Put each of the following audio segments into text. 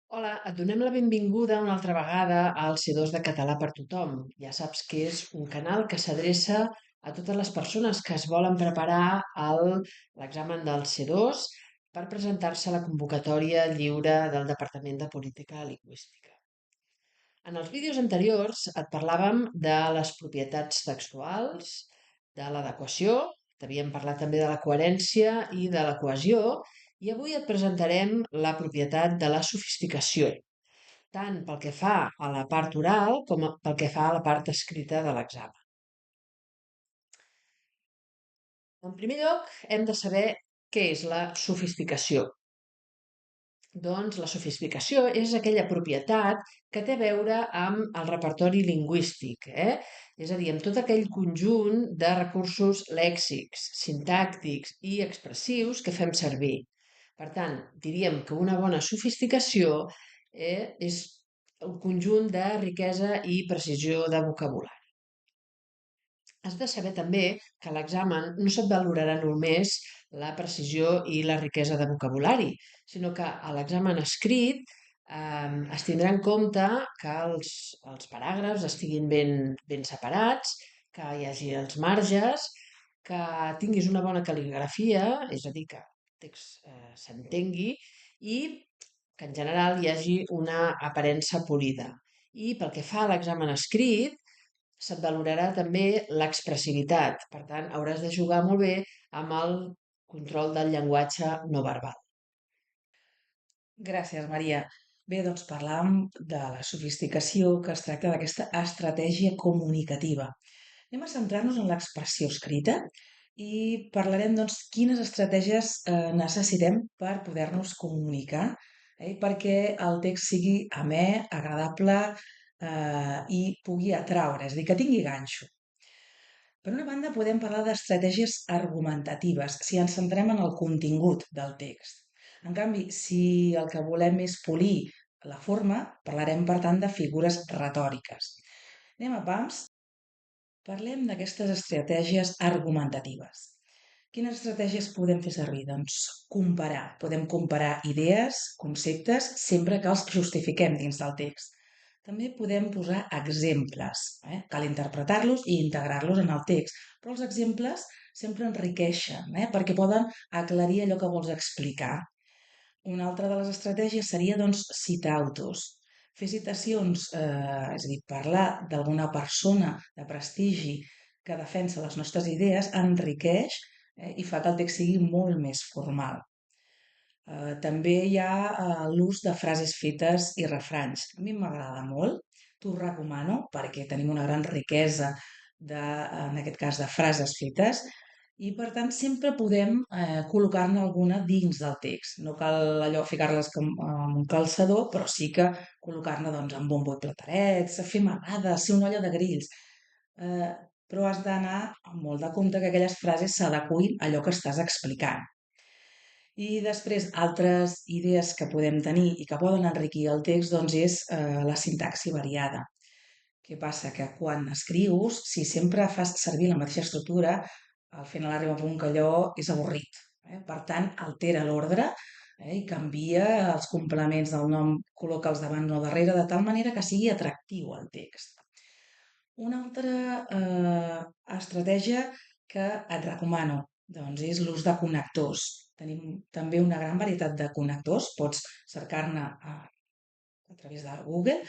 Hola, et donem la benvinguda una altra vegada al C2 de Català per Tothom. Ja saps que és un canal que s'adreça a totes les persones que es volen preparar l'examen del C2 per presentar-se a la convocatòria lliure del Departament de Política Lingüística. En els vídeos anteriors et parlàvem de les propietats textuals, de l'adequació, t'havíem parlat també de la coherència i de la cohesió, i avui et presentarem la propietat de la sofisticació, tant pel que fa a la part oral com pel que fa a la part escrita de l'examen. En primer lloc, hem de saber què és la sofisticació. Doncs la sofisticació és aquella propietat que té a veure amb el repertori lingüístic, És a dir, amb tot aquell conjunt de recursos lèxics, sintàctics i expressius que fem servir. Per tant, diríem que una bona sofisticació és un conjunt de riquesa i precisió de vocabulari. Has de saber també que a l'examen no se't valorarà només la precisió i la riquesa de vocabulari, sinó que a l'examen escrit es tindrà en compte que els paràgrafs estiguin ben separats, que hi hagi els marges, que tinguis una bona cal·ligrafia, és a dir, que el text s'entengui, i que en general hi hagi una aparença polida. I pel que fa a l'examen escrit, se't valorarà també l'expressivitat. Per tant, hauràs de jugar molt bé amb el control del llenguatge no verbal. Gràcies, Maria. Bé, doncs parlàvem de la sofisticació, que es tracta d'aquesta estratègia comunicativa. Anem a centrar-nos en l'expressió escrita i parlarem, doncs, quines estratègies necessitem per poder-nos comunicar, perquè el text sigui amè, agradable i pugui atraure, és a dir, que tingui ganxo. Per una banda, podem parlar d'estratègies argumentatives, si ens centrem en el contingut del text. En canvi, si el que volem és polir la forma, parlarem, per tant, de figures retòriques. Anem a pams, parlem d'aquestes estratègies argumentatives. Quines estratègies podem fer servir? Doncs comparar. Podem comparar idees, conceptes, sempre que els justifiquem dins del text. També podem posar exemples. Cal interpretar-los i integrar-los en el text, però els exemples sempre enriqueixen, perquè poden aclarir allò que vols explicar. Una altra de les estratègies seria, doncs, citar autors. Fer citacions, és a dir, parlar d'alguna persona de prestigi que defensa les nostres idees, enriqueix i fa que el text sigui molt més formal. També hi ha l'ús de frases fetes i refranys. A mi m'agrada molt, t'ho recomano perquè tenim una gran riquesa en aquest cas, de frases fetes i, per tant, sempre podem col·locar-ne alguna dins del text. No cal allò ficar-les amb un calçador, però sí que col·locar-ne doncs, amb bombo i platerets, fer amagades, ser una olla de grills. Eh, però has d'anar amb molt de compte que aquelles frases s'adequin a allò que estàs explicant. I després, altres idees que podem tenir i que poden enriquir el text, doncs, és la sintaxi variada. Què passa? Que quan escrius, si sempre fas servir la mateixa estructura, al final arriba un punt que allò és avorrit. Per tant, altera l'ordre i canvia els complements del nom, col·loca'ls davant o darrere, de tal manera que sigui atractiu el text. Una altra estratègia que et recomano doncs, és l'ús de connectors. Tenim també una gran varietat de connectors, pots cercar-ne a través de Google,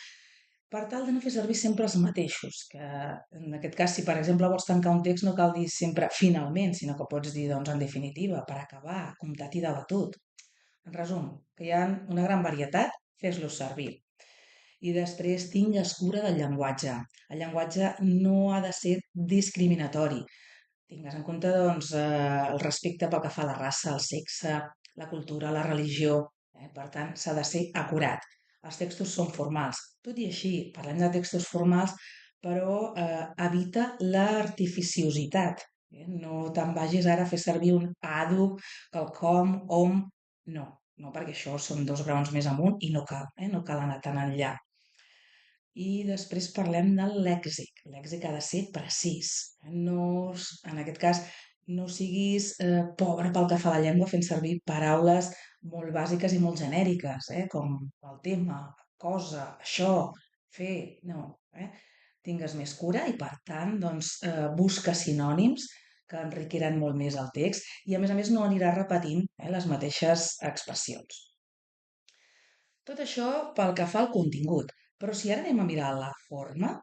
per tal de no fer servir sempre els mateixos, que en aquest cas, si per exemple vols tancar un text, no cal dir sempre finalment, sinó que pots dir, doncs, en definitiva, per acabar, comptat i debatut. En resum, que hi ha una gran varietat, fes-los servir. I després tingues cura del llenguatge. El llenguatge no ha de ser discriminatori. Tingues en compte doncs, el respecte pel que fa a la raça, el sexe, la cultura, la religió. Per tant, s'ha de ser acurat. Els textos són formals. Tot i així, parlem de textos formals, però evita l'artificiositat. No te'n vagis ara a fer servir un àdhuc, quelcom, om... No, no, perquè això són 2 graons més amunt i no cal anar tan enllà. I després parlem del lèxic. El lèxic ha de ser precís. No, en aquest cas, no siguis pobre pel que fa a la llengua fent servir paraules molt bàsiques i molt genèriques, com el tema, cosa, això, fer, no, tingues més cura i per tant doncs, busca sinònims que enriquiran molt més el text i a més no anirà repetint les mateixes expressions. Tot això pel que fa al contingut, però si ara anem a mirar la forma,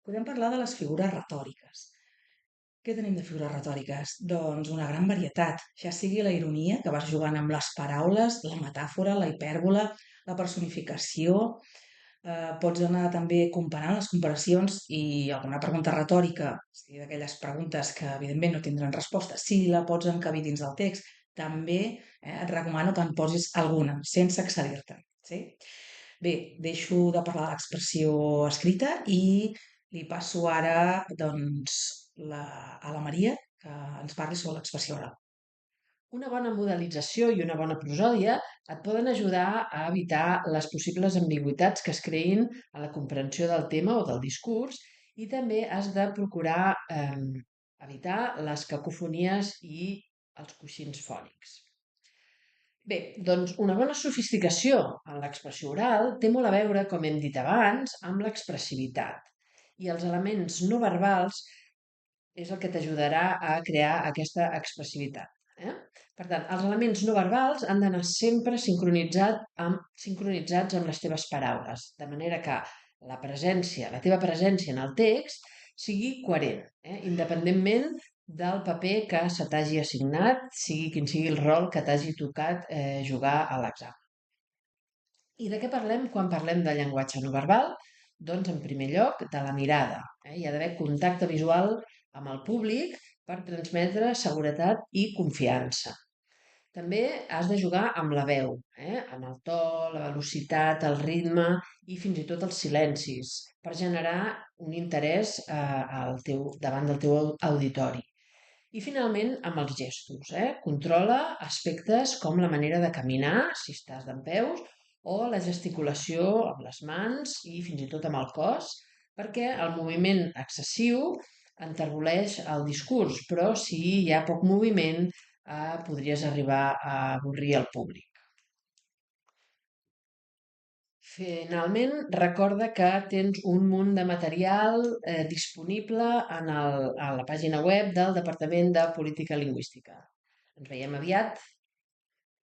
podem parlar de les figures retòriques. Què tenim de figures retòriques? Doncs una gran varietat, ja sigui la ironia, que vas jugant amb les paraules, la metàfora, la hipèrbola, la personificació, pots anar també comparant les comparacions i alguna pregunta retòrica, o sigui, d'aquelles preguntes que evidentment no tindran resposta, si la pots encabir dins del text, també et recomano que en posis alguna, sense excedir-te. Sí? Bé, deixo de parlar de l'expressió escrita i li passo ara doncs, a la Maria que ens parli sobre l'expressió oral. Una bona modelització i una bona prosòdia et poden ajudar a evitar les possibles ambigüitats que es creïn a la comprensió del tema o del discurs i també has de procurar evitar les cacofonies i els coixins fònics. Bé, doncs una bona sofisticació en l'expressió oral té molt a veure, com hem dit abans, amb l'expressivitat. I els elements no verbals és el que t'ajudarà a crear aquesta expressivitat. Per tant, els elements no verbals han d'anar sempre sincronitzats amb les teves paraules, de manera que la teva presència en el text sigui coherent, independentment del paper que se t'hagi assignat, sigui quin sigui el rol que t'hagi tocat jugar a l'examen. I de què parlem quan parlem de llenguatge no verbal? Doncs, en primer lloc, de la mirada. Hi ha d'haver contacte visual amb el públic per transmetre seguretat i confiança. També has de jugar amb la veu, amb el to, la velocitat, el ritme i fins i tot els silencis, per generar un interès davant del teu auditori. I finalment, amb els gestos. Controla aspectes com la manera de caminar, si estàs dempeus, o la gesticulació amb les mans i fins i tot amb el cos, perquè el moviment excessiu enterboleix el discurs, però si hi ha poc moviment podries arribar a avorrir el públic. Finalment, recorda que tens un munt de material disponible a la pàgina web del Departament de Política Lingüística. Ens veiem aviat.